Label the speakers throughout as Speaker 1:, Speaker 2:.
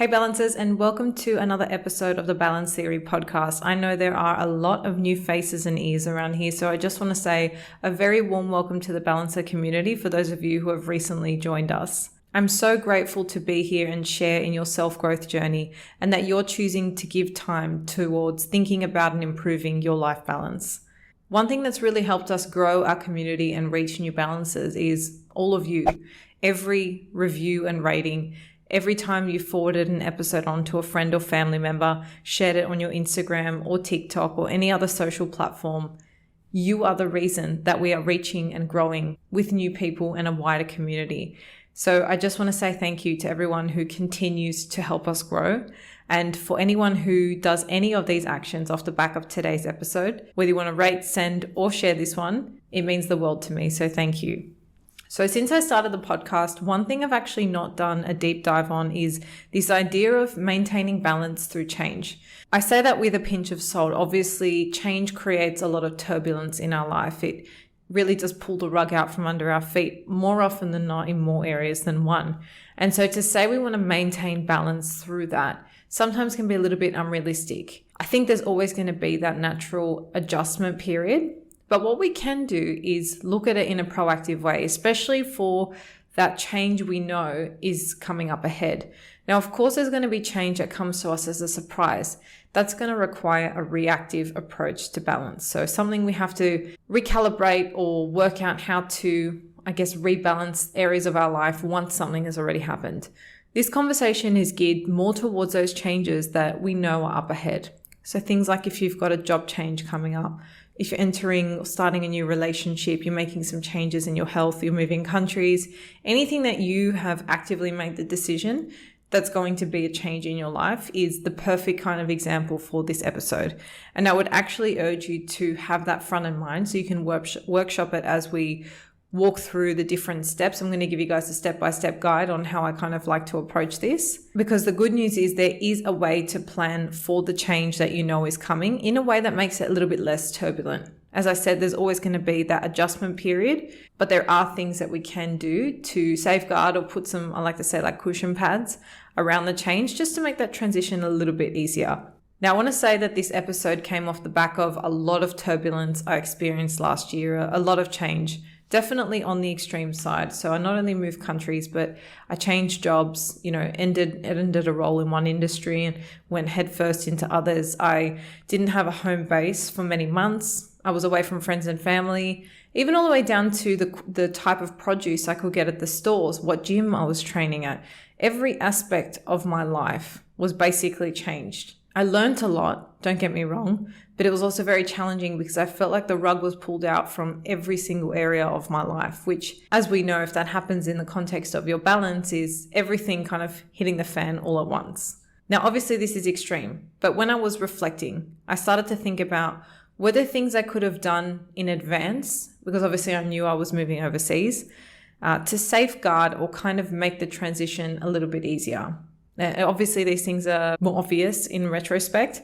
Speaker 1: Hey Balancers, and welcome to another episode of the Balance Theory podcast. I know there are a lot of new faces and ears around here, so I just want to say a very warm welcome to the Balancer community for those of you who have recently joined us. I'm so grateful to be here and share in your self-growth journey, and that you're choosing to give time towards thinking about and improving your life balance. One thing that's really helped us grow our community and reach new balancers is all of you. Every review and rating, every time you forwarded an episode on to a friend or family member, shared it on your Instagram or TikTok or any other social platform, you are the reason that we are reaching and growing with new people and a wider community. So I just want to say thank you to everyone who continues to help us grow. And for anyone who does any of these actions off the back of today's episode, whether you want to rate, send, or share this one, it means the world to me. So thank you. So since I started the podcast, one thing I've actually not done a deep dive on is this idea of maintaining balance through change. I say that with a pinch of salt. Obviously, change creates a lot of turbulence in our life. It really does pull the rug out from under our feet more often than not in more areas than one. And so to say we want to maintain balance through that sometimes can be a little bit unrealistic. I think there's always going to be that natural adjustment period. But what we can do is look at it in a proactive way, especially for that change we know is coming up ahead. Now, of course, there's going to be change that comes to us as a surprise. That's going to require a reactive approach to balance. So something we have to recalibrate or work out how to, rebalance areas of our life once something has already happened. This conversation is geared more towards those changes that we know are up ahead. So things like if you've got a job change coming up, if you're entering or starting a new relationship, you're making some changes in your health, you're moving countries, anything that you have actively made the decision that's going to be a change in your life is the perfect kind of example for this episode. And I would actually urge you to have that front in mind so you can workshop it as we walk through the different steps. I'm going to give you guys a step-by-step guide on how I kind of like to approach this, because the good news is there is a way to plan for the change that you know is coming in a way that makes it a little bit less turbulent. As I said, there's always going to be that adjustment period, but there are things that we can do to safeguard or put some, I like to say, like cushion pads around the change just to make that transition a little bit easier. Now, I want to say that this episode came off the back of a lot of turbulence I experienced last year, a lot of change. Definitely on the extreme side. So I not only moved countries, but I changed jobs, ended a role in one industry and went headfirst into others. I didn't have a home base for many months. I was away from friends and family, even all the way down to the type of produce I could get at the stores, what gym I was training at. Every aspect of my life was basically changed. I learned a lot, don't get me wrong, but it was also very challenging because I felt like the rug was pulled out from every single area of my life, which, as we know, if that happens in the context of your balance, is everything kind of hitting the fan all at once. Now, obviously this is extreme, but when I was reflecting, I started to think about were there things I could have done in advance, because obviously I knew I was moving overseas, to safeguard or kind of make the transition a little bit easier. Obviously, these things are more obvious in retrospect,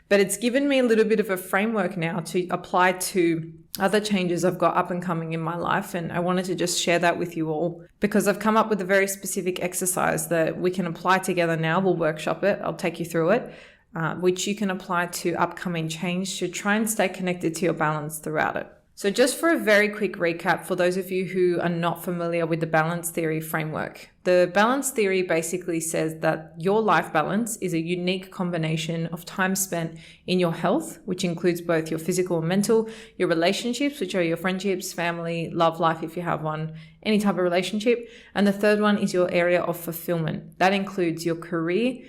Speaker 1: but it's given me a little bit of a framework now to apply to other changes I've got up and coming in my life. And I wanted to just share that with you all because I've come up with a very specific exercise that we can apply together now. We'll workshop it. I'll take you through it, which you can apply to upcoming change to try and stay connected to your balance throughout it. So just for a very quick recap, for those of you who are not familiar with the balance theory framework, the balance theory basically says that your life balance is a unique combination of time spent in your health, which includes both your physical and mental, your relationships, which are your friendships, family, love life if you have one, any type of relationship. And the third one is your area of fulfillment. That includes your career,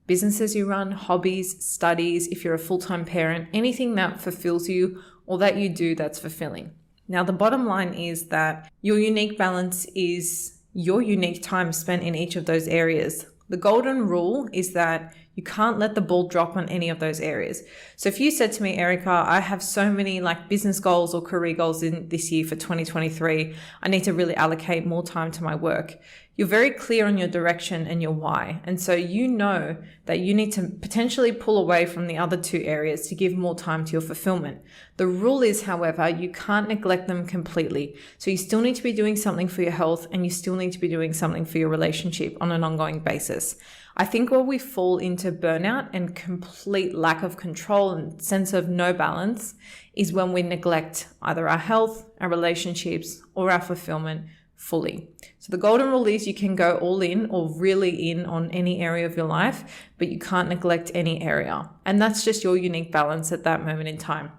Speaker 1: businesses you run, hobbies, studies, if you're a full-time parent, anything that fulfills you or that you do that's fulfilling. Now, the bottom line is that your unique balance is your unique time spent in each of those areas. The golden rule is that you can't let the ball drop on any of those areas. So if you said to me, Erica, I have so many business goals or career goals in this year for 2023, I need to really allocate more time to my work. You're very clear on your direction and your why. And so you know that you need to potentially pull away from the other two areas to give more time to your fulfillment. The rule is, however, you can't neglect them completely. So you still need to be doing something for your health and you still need to be doing something for your relationship on an ongoing basis. I think where we fall into burnout and complete lack of control and sense of no balance is when we neglect either our health, our relationships, or our fulfillment fully. So the golden rule is you can go all in or really in on any area of your life, but you can't neglect any area. And that's just your unique balance at that moment in time.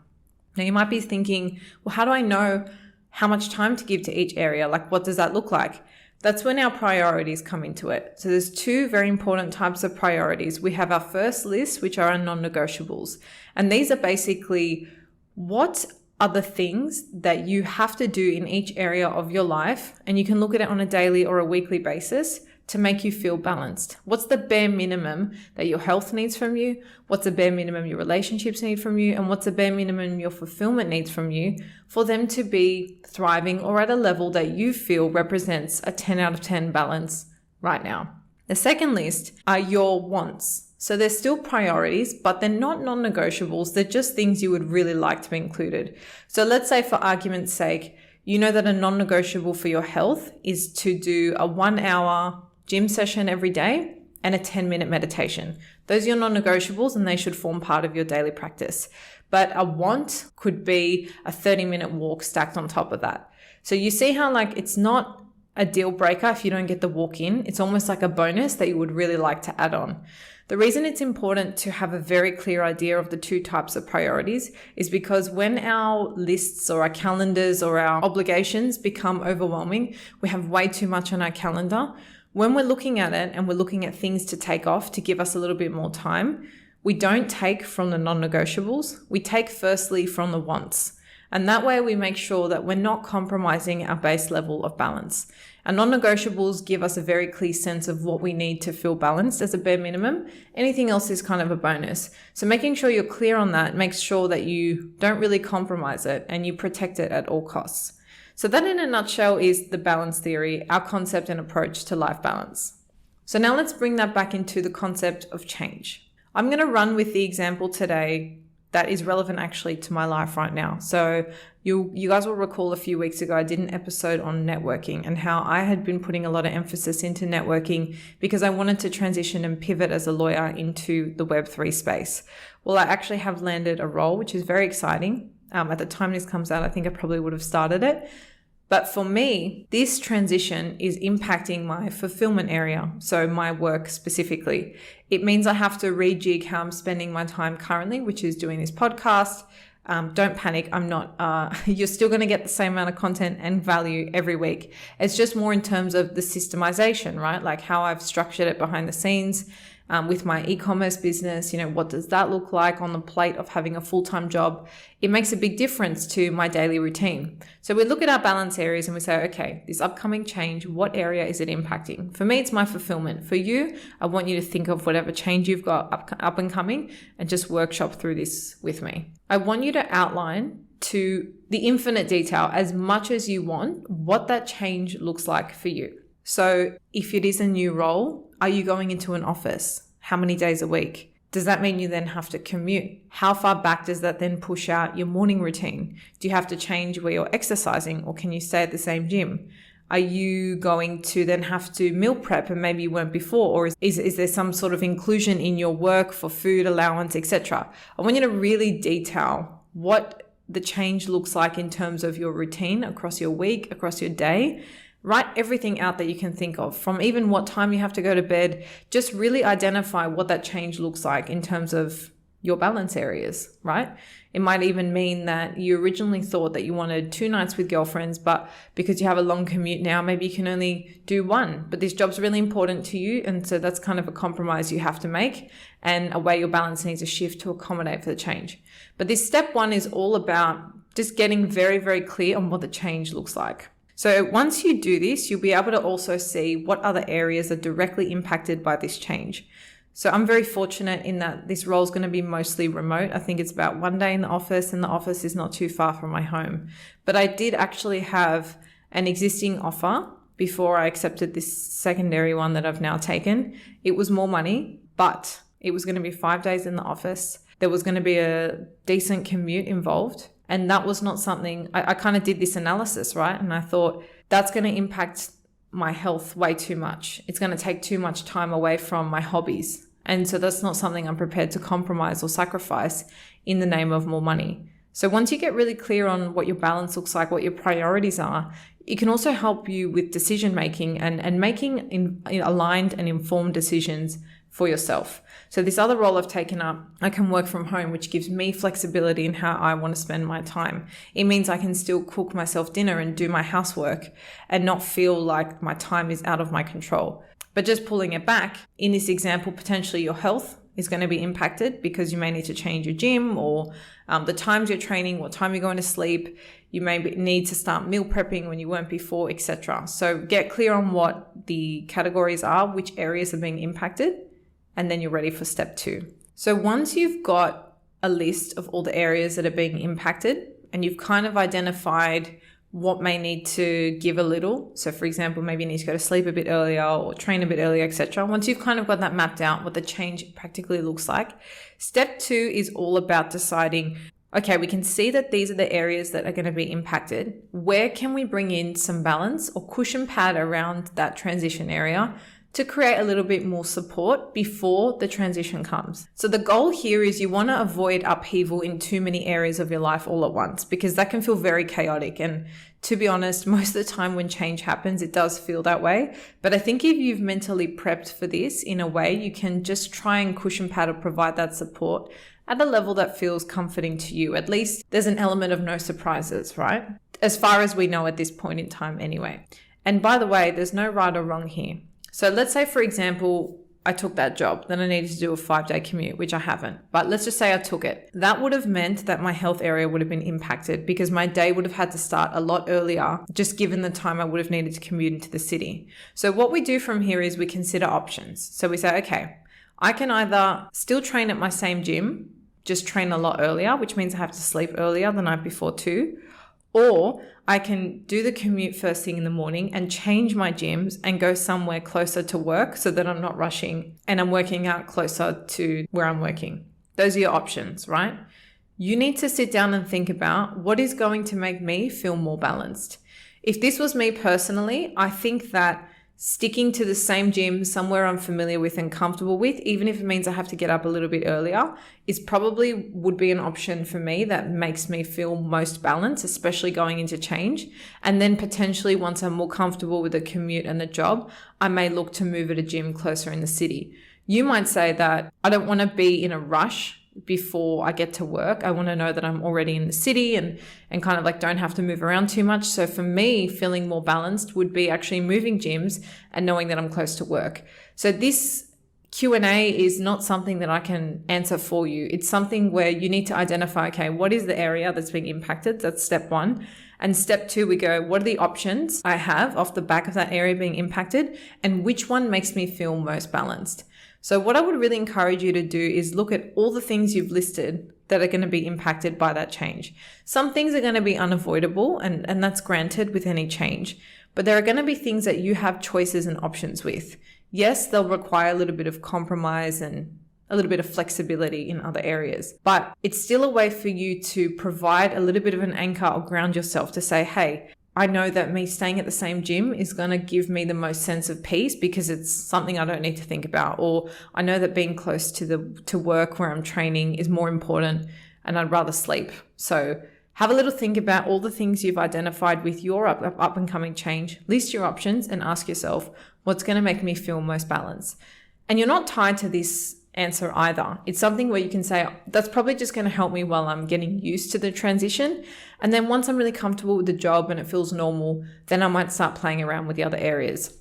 Speaker 1: Now you might be thinking, well, how do I know how much time to give to each area? Like, what does that look like? That's when our priorities come into it. So there's two very important types of priorities. We have our first list, which are our non-negotiables. And these are basically what are the things that you have to do in each area of your life. And you can look at it on a daily or a weekly basis to make you feel balanced. What's the bare minimum that your health needs from you? What's the bare minimum your relationships need from you? And what's the bare minimum your fulfillment needs from you for them to be thriving or at a level that you feel represents a 10 out of 10 balance right now? The second list are your wants. So they're still priorities, but they're not non-negotiables. They're just things you would really like to be included. So let's say for argument's sake, you know that a non-negotiable for your health is to do a 1 hour gym session every day and a 10-minute meditation. Those are your non-negotiables and they should form part of your daily practice. But a want could be a 30-minute walk stacked on top of that. So you see how it's not a deal breaker if you don't get the walk in. It's almost like a bonus that you would really like to add on. The reason it's important to have a very clear idea of the two types of priorities is because when our lists or our calendars or our obligations become overwhelming, we have way too much on our calendar. When we're looking at it and we're looking at things to take off to give us a little bit more time, we don't take from the non-negotiables. We take firstly from the wants. And that way we make sure that we're not compromising our base level of balance. Our non-negotiables give us a very clear sense of what we need to feel balanced as a bare minimum. Anything else is kind of a bonus. So making sure you're clear on that makes sure that you don't really compromise it and you protect it at all costs. So that in a nutshell is the balance theory, our concept and approach to life balance. So now let's bring that back into the concept of change. I'm going to run with the example today that is relevant actually to my life right now. So you guys will recall a few weeks ago, I did an episode on networking and how I had been putting a lot of emphasis into networking because I wanted to transition and pivot as a lawyer into the Web3 space. Well, I actually have landed a role, which is very exciting. At the time this comes out, I think I probably would have started it. But for me, this transition is impacting my fulfillment area, so my work specifically. It means I have to rejig how I'm spending my time currently, which is doing this podcast. Don't panic. I'm not, you're still going to get the same amount of content and value every week. It's just more in terms of the systemization, right? Like how I've structured it behind the scenes. With my e-commerce business, what does that look like on the plate of having a full-time job? It makes a big difference to my daily routine. So we look at our balance areas and we say, okay, this upcoming change, what area is it impacting? For me, it's my fulfillment. For you, I want you to think of whatever change you've got up and coming and just workshop through this with me. I want you to outline to the infinite detail as much as you want what that change looks like for you. So if it is a new role, are you going into an office? How many days a week? Does that mean you then have to commute? How far back does that then push out your morning routine? Do you have to change where you're exercising or can you stay at the same gym? Are you going to then have to meal prep and maybe you weren't before? Or is there some sort of inclusion in your work for food allowance, etc.? I want you to really detail what the change looks like in terms of your routine across your week, across your day. Write everything out that you can think of, from even what time you have to go to bed. Just really identify what that change looks like in terms of your balance areas, right? It might even mean that you originally thought that you wanted 2 nights with girlfriends, but because you have a long commute now, maybe you can only do 1. But this job's really important to you, and so that's kind of a compromise you have to make, and a way your balance needs to shift to accommodate for the change. But this step 1 is all about just getting very, very clear on what the change looks like. So once you do this, you'll be able to also see what other areas are directly impacted by this change. So I'm very fortunate in that this role is going to be mostly remote. I think it's about 1 day in the office, and the office is not too far from my home. But I did actually have an existing offer before I accepted this secondary one that I've now taken. It was more money, but it was going to be 5 days in the office. There was going to be a decent commute involved. And that was not something, I kind of did this analysis, right? And I thought that's going to impact my health way too much. It's going to take too much time away from my hobbies. And so that's not something I'm prepared to compromise or sacrifice in the name of more money. So once you get really clear on what your balance looks like, what your priorities are, it can also help you with decision making and making aligned and informed decisions for yourself. So this other role I've taken up, I can work from home, which gives me flexibility in how I want to spend my time. It means I can still cook myself dinner and do my housework and not feel like my time is out of my control. But just pulling it back, in this example, potentially your health is going to be impacted because you may need to change your gym or the times you're training, what time you're going to sleep. You may need to start meal prepping when you weren't before, etc. So get clear on what the categories are, which areas are being impacted, and then you're ready for step 2. So once you've got a list of all the areas that are being impacted and you've kind of identified what may need to give a little. So for example, maybe you need to go to sleep a bit earlier or train a bit earlier, etc. Once you've kind of got that mapped out, what the change practically looks like, step 2 is all about deciding, okay, we can see that these are the areas that are going to be impacted. Where can we bring in some balance or cushion pad around that transition area to create a little bit more support before the transition comes? So the goal here is you want to avoid upheaval in too many areas of your life all at once, because that can feel very chaotic. And to be honest, most of the time when change happens, it does feel that way. But I think if you've mentally prepped for this in a way, you can just try and cushion pad or provide that support at a level that feels comforting to you. At least there's an element of no surprises, right? As far as we know at this point in time anyway. And by the way, there's no right or wrong here. So let's say, for example, I took that job, then I needed to do a 5-day commute, which I haven't. But let's just say I took it. That would have meant that my health area would have been impacted because my day would have had to start a lot earlier, just given the time I would have needed to commute into the city. So what we do from here is we consider options. So we say, okay, I can either still train at my same gym, just train a lot earlier, which means I have to sleep earlier the night before too. Or I can do the commute first thing in the morning and change my gyms and go somewhere closer to work so that I'm not rushing and I'm working out closer to where I'm working. Those are your options, right? You need to sit down and think about what is going to make me feel more balanced. If this was me personally, I think that sticking to the same gym somewhere I'm familiar with and comfortable with, even if it means I have to get up a little bit earlier, is probably would be an option for me that makes me feel most balanced, especially going into change. And then potentially once I'm more comfortable with the commute and the job, I may look to move at a gym closer in the city. You might say that I don't want to be in a rush before I get to work. I want to know that I'm already in the city and kind of like don't have to move around too much. So for me, feeling more balanced would be actually moving gyms and knowing that I'm close to work. So this Q&A is not something that I can answer for you. It's something where you need to identify, okay, what is the area that's being impacted? That's step 1. And step 2, we go, what are the options I have off the back of that area being impacted and which one makes me feel most balanced? So what I would really encourage you to do is look at all the things you've listed that are going to be impacted by that change. Some things are going to be unavoidable and that's granted with any change, but there are going to be things that you have choices and options with. Yes, they'll require a little bit of compromise and a little bit of flexibility in other areas, but it's still a way for you to provide a little bit of an anchor or ground yourself to say, hey, I know that me staying at the same gym is going to give me the most sense of peace because it's something I don't need to think about. Or I know that being close to work where I'm training is more important and I'd rather sleep. So have a little think about all the things you've identified with your up and coming change, list your options and ask yourself, what's going to make me feel most balanced? And you're not tied to this answer either. It's something where you can say, that's probably just going to help me while I'm getting used to the transition. And then once I'm really comfortable with the job and it feels normal, then I might start playing around with the other areas.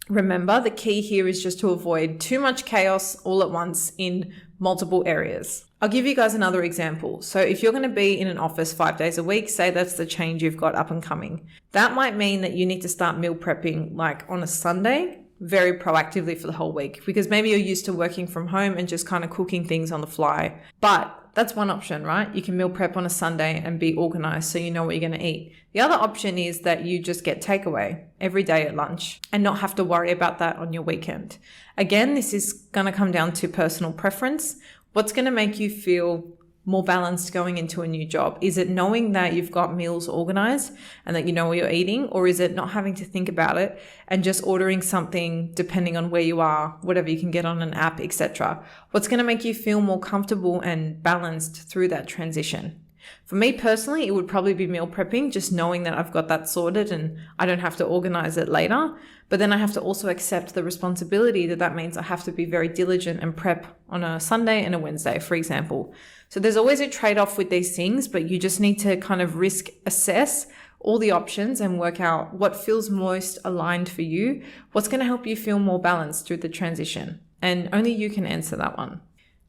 Speaker 1: Remember, the key here is just to avoid too much chaos all at once in multiple areas. I'll give you guys another example. So if you're going to be in an office 5 days a week, say that's the change you've got up and coming. That might mean that you need to start meal prepping like on a Sunday, very proactively for the whole week, because maybe you're used to working from home and just kind of cooking things on the fly. But that's one option, right? You can meal prep on a Sunday and be organized so you know what you're going to eat. The other option is that you just get takeaway every day at lunch and not have to worry about that on your weekend. Again, this is going to come down to personal preference. What's going to make you feel more balanced going into a new job? Is it knowing that you've got meals organized and that you know what you're eating? Or is it not having to think about it and just ordering something depending on where you are, whatever you can get on an app, etc.? What's going to make you feel more comfortable and balanced through that transition? For me personally, it would probably be meal prepping, just knowing that I've got that sorted and I don't have to organize it later. But then I have to also accept the responsibility that means I have to be very diligent and prep on a Sunday and a Wednesday, for example. So there's always a trade-off with these things, but you just need to kind of risk assess all the options and work out what feels most aligned for you, what's going to help you feel more balanced through the transition. And only you can answer that one.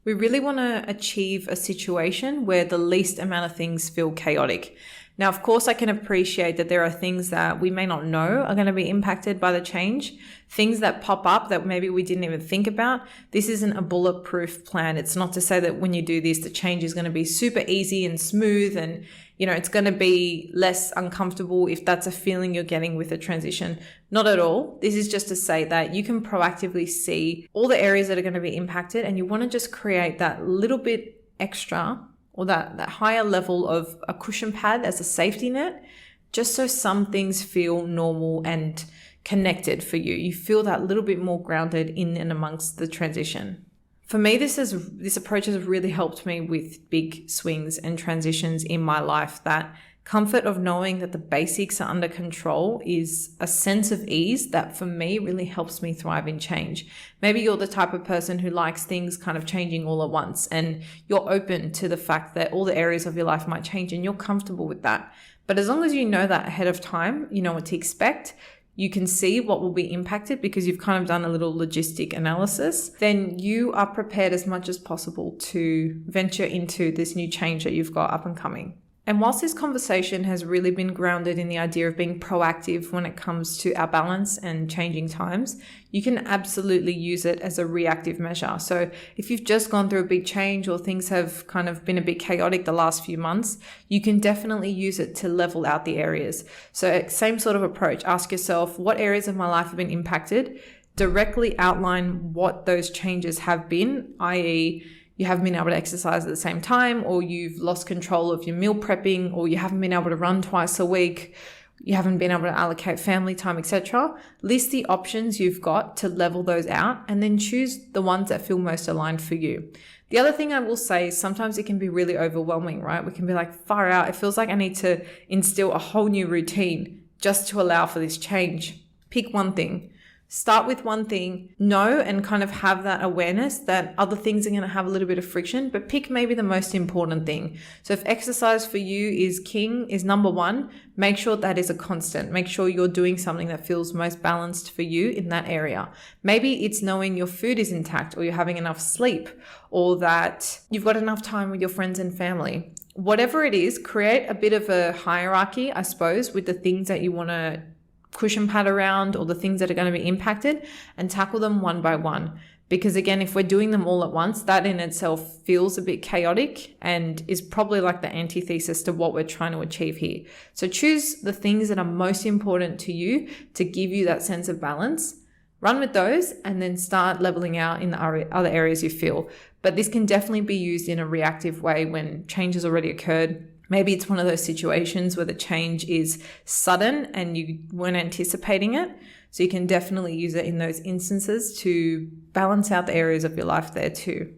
Speaker 1: We really want to achieve a situation where the least amount of things feel chaotic. Now, of course, I can appreciate that there are things that we may not know are going to be impacted by the change, things that pop up that maybe we didn't even think about. This isn't a bulletproof plan. It's not to say that when you do this, the change is going to be super easy and smooth and, it's going to be less uncomfortable if that's a feeling you're getting with a transition. Not at all. This is just to say that you can proactively see all the areas that are going to be impacted and you want to just create that little bit extra or that higher level of a cushion pad as a safety net, just so some things feel normal and connected for you. You feel that little bit more grounded in and amongst the transition. For me, this approach has really helped me with big swings and transitions in my life. That comfort of knowing that the basics are under control is a sense of ease that for me really helps me thrive in change. Maybe you're the type of person who likes things kind of changing all at once and you're open to the fact that all the areas of your life might change and you're comfortable with that. But as long as you know that ahead of time, you know what to expect, you can see what will be impacted because you've kind of done a little logistic analysis, then you are prepared as much as possible to venture into this new change that you've got up and coming. And whilst this conversation has really been grounded in the idea of being proactive when it comes to our balance and changing times, you can absolutely use it as a reactive measure. So if you've just gone through a big change or things have kind of been a bit chaotic the last few months, you can definitely use it to level out the areas. So same sort of approach. Ask yourself, what areas of my life have been impacted? Directly outline what those changes have been, i.e., you haven't been able to exercise at the same time, or you've lost control of your meal prepping, or you haven't been able to run twice a week, you haven't been able to allocate family time, etc. List the options you've got to level those out and then choose the ones that feel most aligned for you. The other thing I will say is sometimes it can be really overwhelming, right? We can be like, far out. It feels like I need to instill a whole new routine just to allow for this change. Pick one thing. Start with one thing, know and kind of have that awareness that other things are going to have a little bit of friction, but pick maybe the most important thing. So if exercise for you is number one, make sure that is a constant. Make sure you're doing something that feels most balanced for you in that area. Maybe it's knowing your food is intact or you're having enough sleep or that you've got enough time with your friends and family. Whatever it is, create a bit of a hierarchy, I suppose, with the things that you want to cushion pad around or the things that are going to be impacted and tackle them one by one. Because again, if we're doing them all at once, that in itself feels a bit chaotic and is probably like the antithesis to what we're trying to achieve here. So choose the things that are most important to you to give you that sense of balance. Run with those and then start leveling out in the other areas you feel. But this can definitely be used in a reactive way when change has already occurred. Maybe it's one of those situations where the change is sudden and you weren't anticipating it. So you can definitely use it in those instances to balance out the areas of your life there too.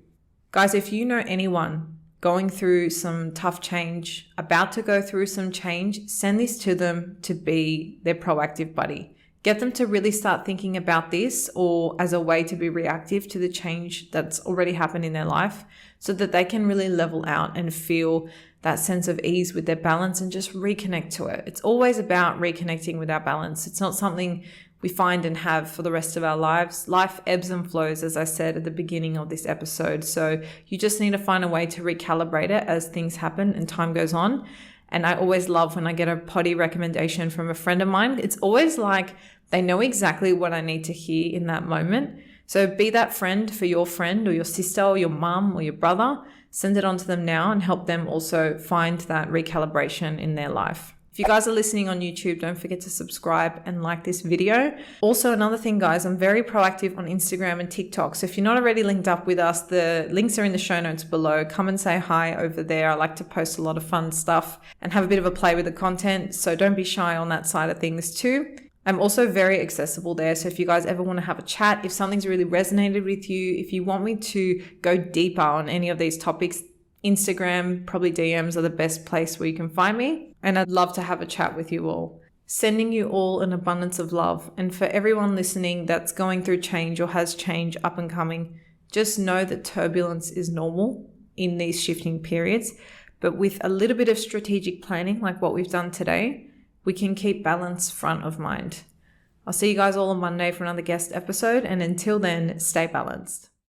Speaker 1: Guys, if you know anyone going through some tough change, about to go through some change, send this to them to be their proactive buddy. Get them to really start thinking about this or as a way to be reactive to the change that's already happened in their life so that they can really level out and feel that sense of ease with their balance and just reconnect to it. It's always about reconnecting with our balance. It's not something we find and have for the rest of our lives. Life ebbs and flows, as I said at the beginning of this episode. So you just need to find a way to recalibrate it as things happen and time goes on. And I always love when I get a potty recommendation from a friend of mine. It's always like they know exactly what I need to hear in that moment. So be that friend for your friend or your sister or your mum or your brother. Send it on to them now and help them also find that recalibration in their life. If you guys are listening on YouTube, don't forget to subscribe and like this video. Also, another thing, guys, I'm very proactive on Instagram and TikTok. So if you're not already linked up with us, the links are in the show notes below. Come and say hi over there. I like to post a lot of fun stuff and have a bit of a play with the content. So don't be shy on that side of things too. I'm also very accessible there. So if you guys ever want to have a chat, if something's really resonated with you, if you want me to go deeper on any of these topics, Instagram, probably DMs are the best place where you can find me. And I'd love to have a chat with you all. Sending you all an abundance of love. And for everyone listening that's going through change or has change up and coming, just know that turbulence is normal in these shifting periods. But with a little bit of strategic planning, like what we've done today, we can keep balance front of mind. I'll see you guys all on Monday for another guest episode. And until then, stay balanced.